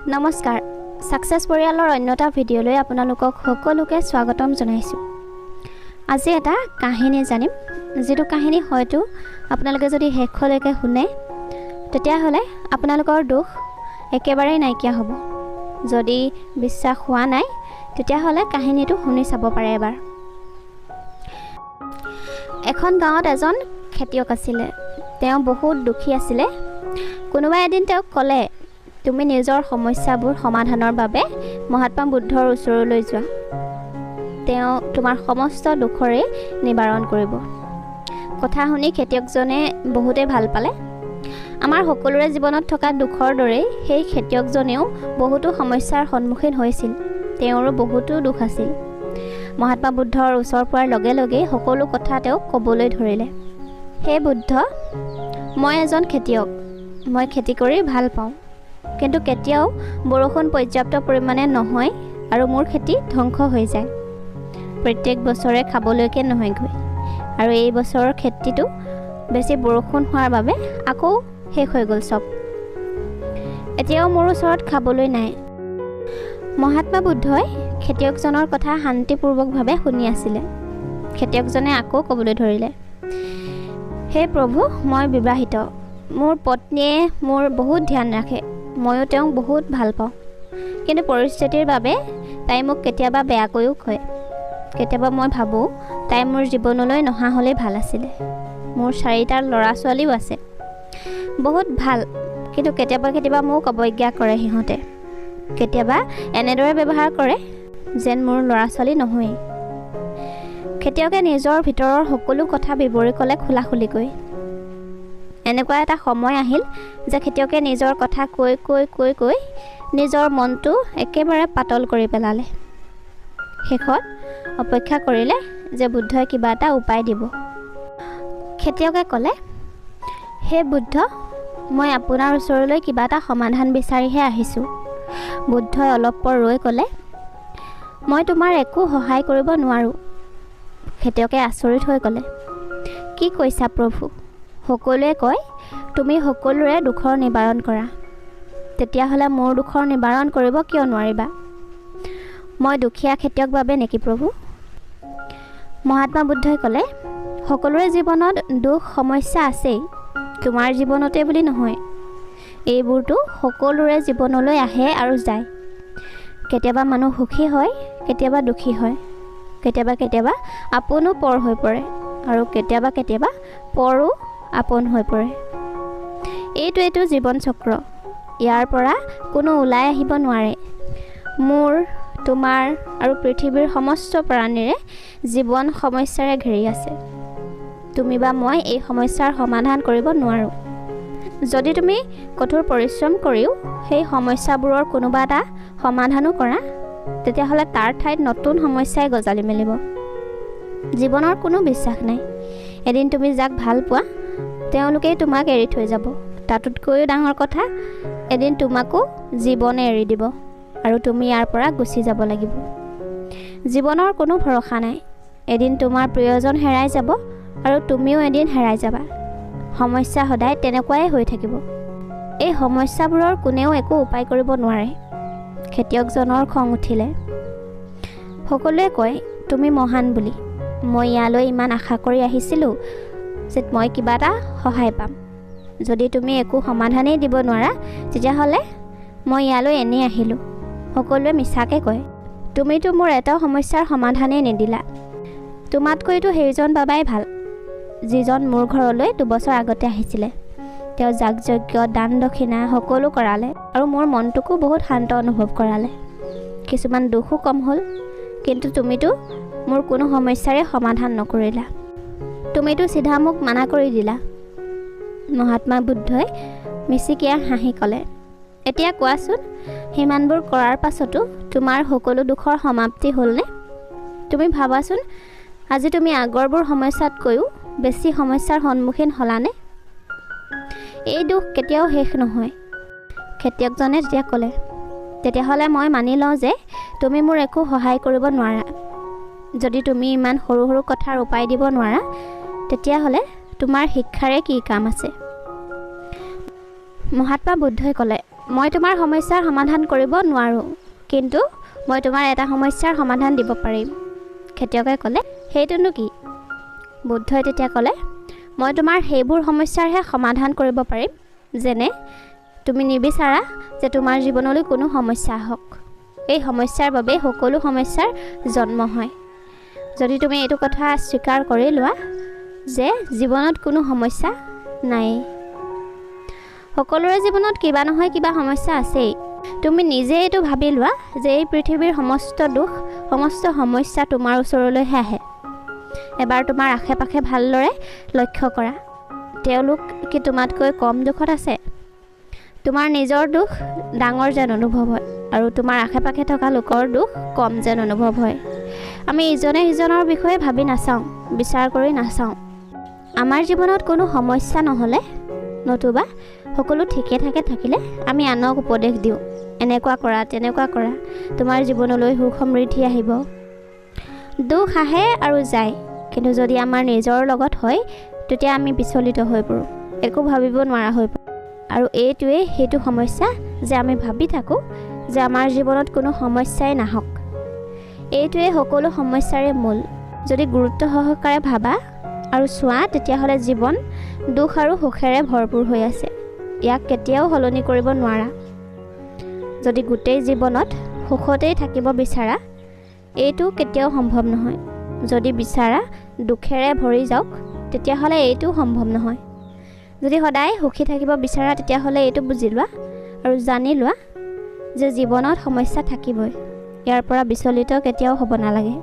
নমস্কাৰ সাকসেছ পৰিয়ালৰ অন্যটা ভিডিঅ'লৈ আপোনালোকক সকলোকে স্বাগতম জনাইছোঁ। আজি এটা কাহিনী জানিম, যেটো কাহিনী হয়তো আপোনালোকে যদি শেষলৈকে শুনে তেতিয়াহ'লে আপোনালোকৰ দুখ একেবাৰে নাইকিয়া হ'ব। যদি বিশ্বাস হোৱা নাই তেতিয়াহ'লে কাহিনীটো শুনি চাব পাৰে এবাৰ। এখন গাঁৱত এজন খেতিয়ক আছিলে। তেওঁ বহুত দুখী আছিলে। কোনোবাই এদিন তেওঁক ক'লে, তুমি নিজৰ সমস্যাবোৰ সমাধানৰ বাবে মহাত্মা বুদ্ধৰ ওচৰলৈ যোৱা। তেওঁ তোমাৰ সমস্ত দুখৰে নিবাৰণ কৰিব। কথা শুনি খেতিয়কজনে বহুতেই ভাল পালে। আমাৰ সকলোৰে জীৱনত থকা দুখৰ দৰেই সেই খেতিয়কজনেও বহুতো সমস্যাৰ সন্মুখীন হৈছিল। তেওঁৰো বহুতো দুখ আছিল। মহাত্মা বুদ্ধৰ ওচৰ পোৱাৰ লগে লগে সকলো কথা তেওঁক ক'বলৈ ধৰিলে। হে বুদ্ধ, মই এজন খেতিয়ক। মই খেতি কৰি ভাল পাওঁ, কিন্তু কেতিয়াও বৰষুণ পৰ্যাপ্ত পৰিমাণে নহয় আৰু মোৰ খেতি ধ্বংস হৈ যায়। প্ৰত্যেক বছৰে খাবলৈকে নহয়গৈ, আৰু এই বছৰৰ খেতিটো বেছি বৰষুণ হোৱাৰ বাবে আকৌ শেষ হৈ গ'ল চব। এতিয়াও মোৰ ওচৰত খাবলৈ নাই। মহাত্মা বুদ্ধই খেতিয়কজনৰ কথা শান্তিপূৰ্বকভাৱে শুনি আছিলে। খেতিয়কজনে আকৌ ক'বলৈ ধৰিলে, হে প্ৰভু, মই বিবাহিত। মোৰ পত্নীয়ে মোৰ বহুত ধ্যান ৰাখে। ময়ো তেওঁক বহুত ভাল পাওঁ, কিন্তু পৰিস্থিতিৰ বাবে তাই মোক কেতিয়াবা বেয়াকৈও কয়। কেতিয়াবা মই ভাবোঁ তাই মোৰ জীৱনলৈ নহা হ'লেই ভাল আছিলে। মোৰ 4টা ল'ৰা ছোৱালীও আছে, বহুত ভাল, কিন্তু কেতিয়াবা মোক অৱজ্ঞা কৰে সিহঁতে। কেতিয়াবা এনেদৰে ব্যৱহাৰ কৰে যেন মোৰ ল'ৰা ছোৱালী নহয়েই। খেতিয়কে নিজৰ ভিতৰৰ সকলো কথা বিৱৰি ক'লে খোলাখুলিকৈ। এনেকুৱা এটা সময় আহিল যে খেতিয়কে নিজৰ কথা কৈ নিজৰ মনটো একেবাৰে পাতল কৰি পেলালে। শেষত অপেক্ষা কৰিলে যে বুদ্ধই কিবা এটা উপায় দিব। খেতিয়কে ক'লে, হে বুদ্ধ, মই আপোনাৰ ওচৰলৈ কিবা এটা সমাধান বিচাৰিহে আহিছোঁ। বুদ্ধই অলপ পৰ ৰৈ ক'লে, মই তোমাৰ একো সহায় কৰিব নোৱাৰোঁ। খেতিয়কে আচৰিত হৈ ক'লে, কি কৈছা প্ৰভু? সকলোৱে কয় তুমি সকলোৰে দুখৰ নিবাৰণ কৰা। তেতিয়াহ'লে মোৰ দুখৰ নিবাৰণ কৰিব কিয় নোৱাৰিবা? মই দুখীয়া খেতিয়ক বাবে নেকি প্ৰভু? মহাত্মা বুদ্ধই ক'লে, সকলোৰে জীৱনত দুখ সমস্যা আছেই, তোমাৰ জীৱনতে বুলি নহয়। এইবোৰতো সকলোৰে জীৱনলৈ আহে আৰু যায়। কেতিয়াবা মানুহ সুখী হয়, কেতিয়াবা দুখী হয়। কেতিয়াবা আপোনো পৰ হৈ পৰে, আৰু কেতিয়াবা পৰো আপোন হৈ পৰে। এইটো জীৱন চক্ৰ। ইয়াৰ পৰা কোনো ওলাই আহিব নোৱাৰে। মোৰ, তোমাৰ আৰু পৃথিৱীৰ সমস্ত প্ৰাণীৰে জীৱন সমস্যাৰে ঘেৰি আছে। তুমি বা মই এই সমস্যাৰ সমাধান কৰিব নোৱাৰোঁ। যদি তুমি কঠোৰ পৰিশ্ৰম কৰিও সেই সমস্যাবোৰৰ কোনোবা এটা সমাধানো কৰা, তেতিয়াহ'লে তাৰ ঠাইত নতুন সমস্যাই গজালি মেলিব। জীৱনৰ কোনো বিশ্বাস নাই। এদিন তুমি যাক ভাল পোৱা তেওঁলোকেই তোমাক এৰি থৈ যাব। তাতোতকৈও ডাঙৰ কথা, এদিন তোমাকো জীৱনে এৰি দিব আৰু তুমি ইয়াৰ পৰা গুচি যাব লাগিব। জীৱনৰ কোনো ভৰসা নাই। এদিন তোমাৰ প্ৰিয়জন হেৰাই যাব আৰু তুমিও এদিন হেৰাই যাবা। সমস্যা সদায় তেনেকুৱাই হৈ থাকিব। এই সমস্যাবোৰৰ কোনেও একো উপায় কৰিব নোৱাৰে। খেতিয়কজনৰ খং উঠিলে। সকলোৱে কয় তুমি মহান বুলি। মই ইয়ালৈ ইমান আশা কৰি আহিছিলোঁ যে মই কিবা এটা সহায় পাম। যদি তুমি একো সমাধানেই দিব নোৱাৰা, তেতিয়াহ'লে মই ইয়ালৈ এনেই আহিলোঁ। সকলোৱে মিছাকৈ কয়, তুমিতো মোৰ এটাও সমস্যাৰ সমাধানেই নিদিলা। তোমাতকৈতো সেইজন বাবাই ভাল, যিজন মোৰ ঘৰলৈ 2 বছৰ আগতে আহিছিলে। তেওঁ যাগযজ্ঞ, দান দক্ষিণা সকলো কৰালে আৰু মোৰ মনটোকো বহুত শান্ত অনুভৱ কৰালে। কিছুমান দুখো কম হ'ল, কিন্তু তুমিতো মোৰ কোনো সমস্যাৰে সমাধান নকৰিলা। তুমিতো চিধা মোক মানা কৰি দিলা। মহাত্মা বুদ্ধই মিচিকিয়া হাঁহি ক'লে, এতিয়া কোৱাচোন, সিমানবোৰ কৰাৰ পাছতো তোমাৰ সকলো দুখৰ সমাপ্তি হ'লনে? তুমি ভাবাচোন, আজি তুমি আগৰবোৰ সমস্যাতকৈও বেছি সমস্যাৰ সন্মুখীন হ'লানে? এই দুখ কেতিয়াও শেষ নহয়। খেতিয়কজনে তেতিয়া ক'লে, তেতিয়াহ'লে মই মানি লওঁ যে তুমি মোৰ একো সহায় কৰিব নোৱাৰা। যদি তুমি ইমান সৰু সৰু কথাৰ উপায় দিব নোৱাৰা, তেতিয়াহ'লে তোমাৰ শিক্ষাৰে কি কাম আছে? মহাত্মা বুদ্ধই ক'লে, মই তোমাৰ সমস্যাৰ সমাধান কৰিব নোৱাৰোঁ, কিন্তু মই তোমাৰ এটা সমস্যাৰ সমাধান দিব পাৰিম। খেতিয়কে ক'লে, সেইটোনো কি? বুদ্ধই তেতিয়া ক'লে, মই তোমাৰ সেইবোৰ সমস্যাৰহে সমাধান কৰিব পাৰিম, যেনে তুমি নিবিচাৰা যে তোমাৰ জীৱনলৈ কোনো সমস্যা আহক। এই সমস্যাৰ বাবেই সকলো সমস্যাৰ জন্ম হয়। যদি তুমি এইটো কথা স্বীকাৰ কৰি লোৱা যে জীৱনত কোনো সমস্যা নাই, সকলোৰে জীৱনত কিবা নহয় কিবা সমস্যা আছেই। তুমি নিজে এইটো ভাবি লোৱা যে এই পৃথিৱীৰ সমস্ত দুখ, সমস্ত সমস্যা তোমাৰ ওচৰলৈহে আহে। এবাৰ তোমাৰ আশে পাশে ভালদৰে লক্ষ্য কৰা, তেওঁলোক কি তোমাতকৈ কম দুখত আছে? তোমাৰ নিজৰ দুখ ডাঙৰ যেন অনুভৱ হয় আৰু তোমাৰ আশে পাশে থকা লোকৰ দুখ কম যেন অনুভৱ হয়। আমি ইজনে সিজনৰ বিষয়ে ভাবি নাচাওঁ, বিচাৰ কৰি নাচাওঁ। আমাৰ জীৱনত কোনো সমস্যা নহ'লে, নতুবা সকলো ঠিকে থাকিলে আমি আনক উপদেশ দিওঁ, এনেকুৱা কৰা তেনেকুৱা কৰা, তোমাৰ জীৱনলৈ সুখ সমৃদ্ধি আহিব। দুখ আহে আৰু যায়, কিন্তু যদি আমাৰ নিজৰ লগত হয় তেতিয়া আমি বিচলিত হৈ পৰোঁ, একো ভাবিব নোৱাৰা হৈ পৰোঁ। আৰু এইটোৱেই সেইটো সমস্যা যে আমি ভাবি থাকোঁ যে আমাৰ জীৱনত কোনো সমস্যাই নাহক। এইটোৱেই সকলো সমস্যাৰে মূল। যদি গুৰুত্ব সহকাৰে ভাবা আৰু চোৱা, তেতিয়াহ'লে জীৱন দুখ আৰু সুখেৰে ভৰপূৰ হৈ আছে। ইয়াক কেতিয়াও সলনি কৰিব নোৱাৰা। যদি গোটেই জীৱনত সুখতেই থাকিব বিচাৰা, এইটো কেতিয়াও সম্ভৱ নহয়। যদি বিচাৰা দুখেৰে ভৰি যাওক, তেতিয়াহ'লে এইটোও সম্ভৱ নহয়। যদি সদায় সুখী থাকিব বিচাৰা, তেতিয়াহ'লে এইটো বুজি লোৱা আৰু জানি লোৱা যে জীৱনত সমস্যা থাকিবই। ইয়াৰ পৰা বিচলিত কেতিয়াও হ'ব নালাগে।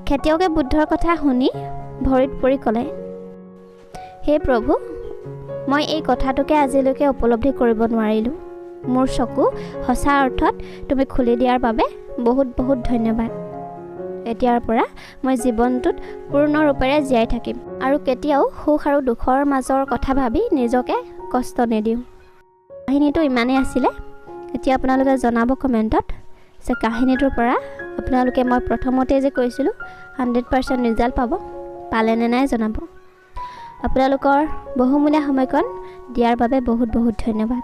খেতিয়কে বুদ্ধৰ কথা শুনি ভৰিত পৰি ক'লে, হে প্ৰভু, মই এই কথাটোকে আজিলৈকে উপলব্ধি কৰিব নোৱাৰিলোঁ। মোৰ চকু সঁচা অৰ্থত তুমি খুলি দিয়াৰ বাবে বহুত বহুত ধন্যবাদ। এতিয়াৰ পৰা মই জীৱনটোত পূৰ্ণৰূপেৰে জীয়াই থাকিম আৰু কেতিয়াও সুখ আৰু দুখৰ মাজৰ কথা ভাবি নিজকে কষ্ট নিদিওঁ। কাহিনীটো ইমানেই আছিলে। এতিয়া আপোনালোকে জনাব কমেণ্টত যে কাহিনীটোৰ পৰা আপোনালোকে, মই প্ৰথমতে যে কৈছিলোঁ 100% ৰিজাল্ট পালে নে নাই জনাব। আপোনালোকৰ বহুমূলীয়া সময়কণ দিয়াৰ বাবে বহুত বহুত ধন্যবাদ।